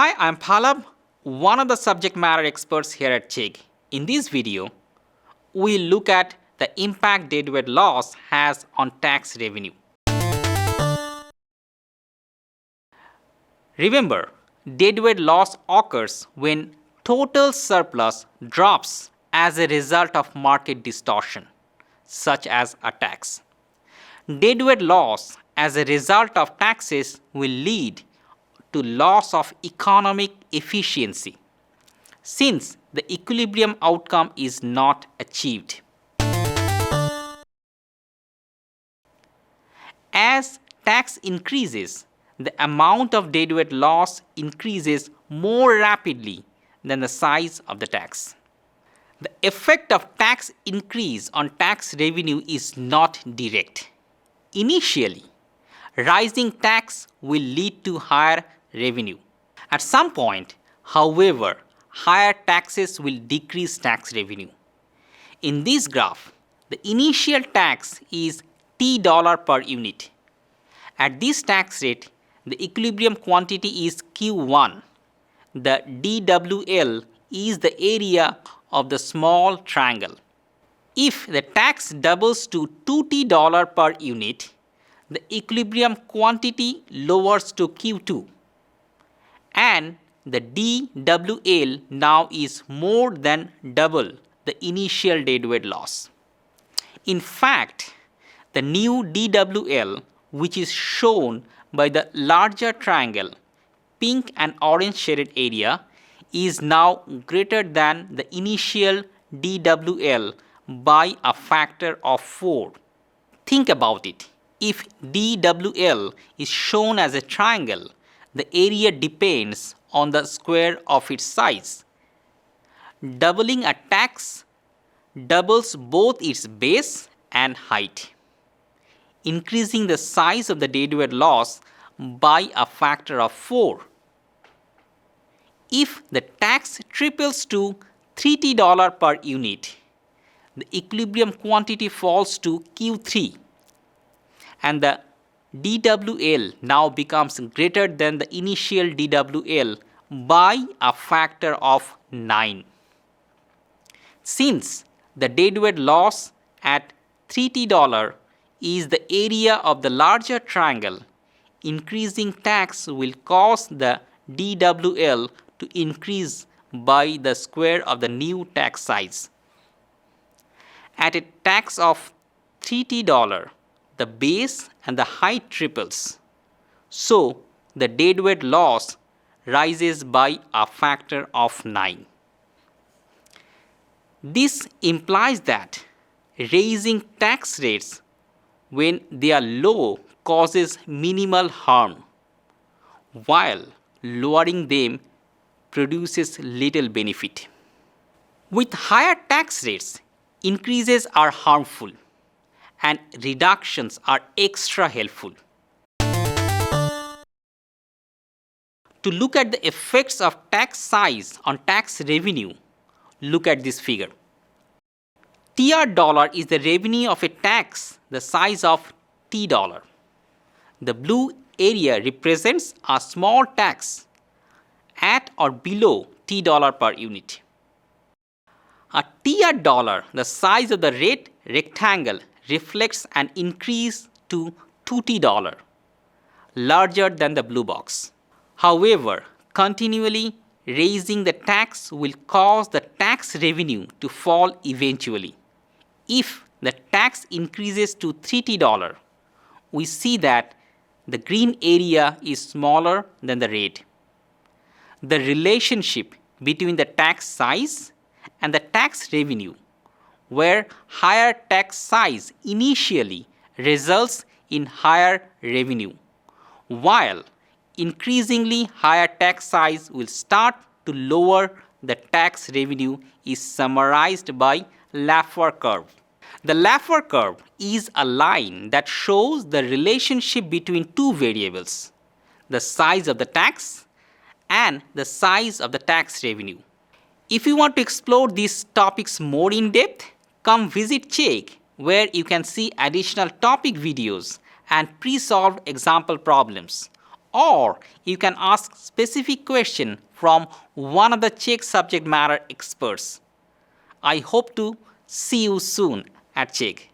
Hi, I'm Palab, one of the subject matter experts here at Chegg. In this video, we'll look at the impact deadweight loss has on tax revenue. Remember, deadweight loss occurs when total surplus drops as a result of market distortion, such as a tax. Deadweight loss as a result of taxes will lead to loss of economic efficiency, since the equilibrium outcome is not achieved. As tax increases, the amount of deadweight loss increases more rapidly than the size of the tax. The effect of tax increase on tax revenue is not direct. Initially, rising tax will lead to higher revenue. At some point, however, higher taxes will decrease tax revenue. In this graph, the initial tax is $T per unit. At this tax rate, the equilibrium quantity is Q1. The DWL is the area of the small triangle. If the tax doubles to $2T per unit, the equilibrium quantity lowers to Q2, and the DWL now is more than double the initial deadweight loss. In fact, the new DWL, which is shown by the larger triangle, pink and orange shaded area, is now greater than the initial DWL by a factor of 4. Think about it. If DWL is shown as a triangle, the area depends on the square of its size. Doubling a tax doubles both its base and height, increasing the size of the deadweight loss by a factor of 4. If the tax triples to $3T per unit, the equilibrium quantity falls to Q3, and the DWL now becomes greater than the initial DWL by a factor of 9. Since the deadweight loss at $3T is the area of the larger triangle, increasing tax will cause the DWL to increase by the square of the new tax size. At a tax of $3T, the base and the height triples, so the deadweight loss rises by a factor of 9. This implies that raising tax rates when they are low causes minimal harm, while lowering them produces little benefit. With higher tax rates, increases are harmful and reductions are extra helpful. To look at the effects of tax size on tax revenue, look at this figure. $TR is the revenue of a tax the size of $T. The blue area represents a small tax at or below $T per unit. A $TR, the size of the red rectangle, reflects an increase to $2T, larger than the blue box. However, continually raising the tax will cause the tax revenue to fall eventually. If the tax increases to $3T, we see that the green area is smaller than the red. The relationship between the tax size and the tax revenue, where higher tax size initially results in higher revenue, while increasingly higher tax size will start to lower the tax revenue, is summarized by Laffer curve. The Laffer curve is a line that shows the relationship between two variables, the size of the tax and the size of the tax revenue. If you want to explore these topics more in depth, come visit Chegg, where you can see additional topic videos and pre-solved example problems. or you can ask specific question from one of the Chegg subject matter experts. I hope to see you soon at Chegg.